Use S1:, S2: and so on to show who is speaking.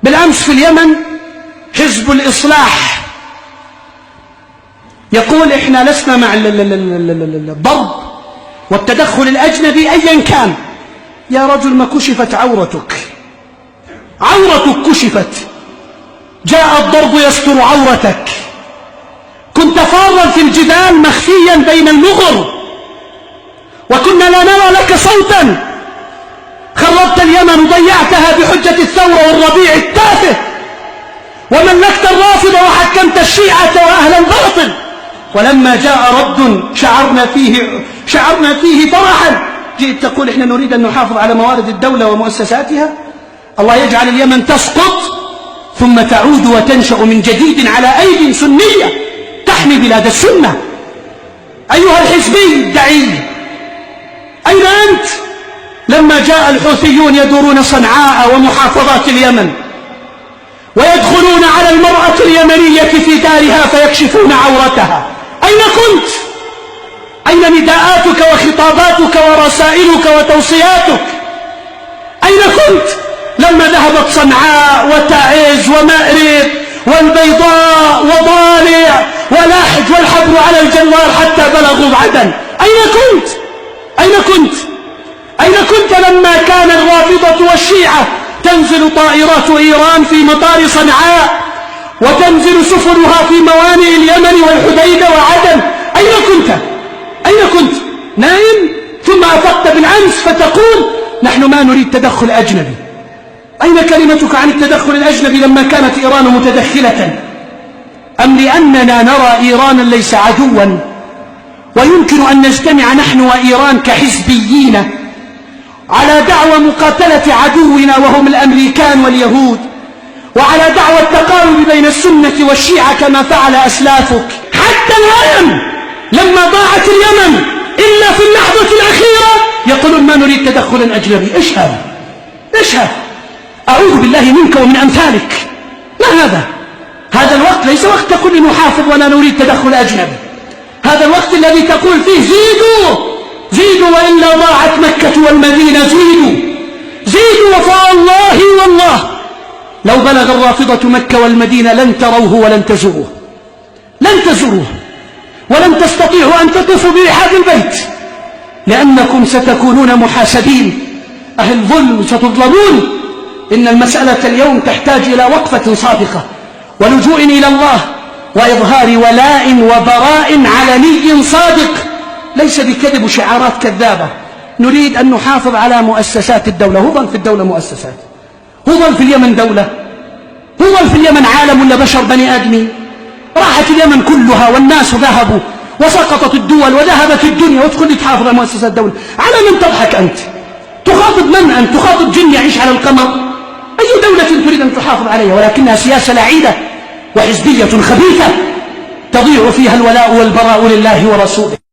S1: بالأمس في اليمن حزب الإصلاح يقول إحنا لسنا مع الضرب والتدخل الأجنبي أيا كان. يا رجل ما كشفت عورتك كشفت، جاء الضرب يستر عورتك، كنت فارا في الجبال مخفيا بين المغر وكنا لا نرى لك صوتا. خربت اليمن ضيعتها بحجة الثورة والربيع التافه، وملكت الرافضة وحكمت الشيعة وأهل الباطل. ولما جاء رد شعرنا فيه فرحا، جئت تقول إحنا نريد أن نحافظ على موارد الدولة ومؤسساتها. الله يجعل اليمن تسقط ثم تعود وتنشأ من جديد على أيدي سنية تحمي بلاد السنة. أيها الحزبي الدعي، أين أنت لما جاء الحوثيون يدورون صنعاء ومحافظات اليمن ويدخلون على المرأة اليمنية في دارها فيكشفون عورتها؟ أين كنت؟ أين نداءاتك وخطاباتك ورسائلك وتوصياتك؟ أين كنت لما ذهبت صنعاء وتعز ومأرب والبيضاء وضالع ولحج والحبر على الجوار حتى بلغوا عدن؟ أين كنت لما كان الرافضة والشيعة تنزل طائرات إيران في مطار صنعاء وتنزل سفنها في موانئ اليمن والحديدة وعدن؟ أين كنت؟ نائم ثم أفقت بالأمس فتقول نحن ما نريد تدخل أجنبي. أين كلمتك عن التدخل الأجنبي لما كانت إيران متدخلة؟ أم لأننا نرى إيرانا ليس عدوا ويمكن أن نجتمع نحن وإيران كحزبيين على دعوى مقاتلة عدونا وهم الأمريكان واليهود، وعلى دعوى التقارب بين السنة والشيعة كما فعل أسلافك؟ حتى الآن لما ضاعت اليمن إلا في اللحظة الأخيرة يقولون ما نريد تدخلا أجنبي. إيش هذا؟ أعوذ بالله منك ومن أمثالك. ما هذا الوقت ليس وقت تقول لي نحافظ ولا نريد تدخل أجنبي. هذا الوقت الذي تقول فيه زيدوا وإلا ضاعت مكة والمدينة. زيدوا والله لو بلغ الرافضة مكة والمدينة لن تروه ولن تزوروه ولن تستطيعوا أن تطوفوا برحاب البيت، لأنكم ستكونون محاسبين. أهل الظلم ستظلمون. إن المسألة اليوم تحتاج إلى وقفة صادقة ولجوء إلى الله وإظهار ولاء وبراء علني صادق، ليس بكذب وشعارات كذابة. نريد أن نحافظ على مؤسسات الدولة. هو في الدولة مؤسسات، هو في اليمن دولة، هو في اليمن عالم ولا بشر بني آدمين؟ راحت اليمن كلها والناس ذهبوا وسقطت الدول وذهبت الدنيا وتقول لي تحافظ على مؤسسات الدولة. على من تضحك أنت؟ تخاطب من أنت؟ تخاطب جن يعيش على القمر؟ أي دولة تريد أن تحافظ عليها؟ ولكنها سياسة لعينة وحزبية خبيثة تضيع فيها الولاء والبراء لله ورسوله.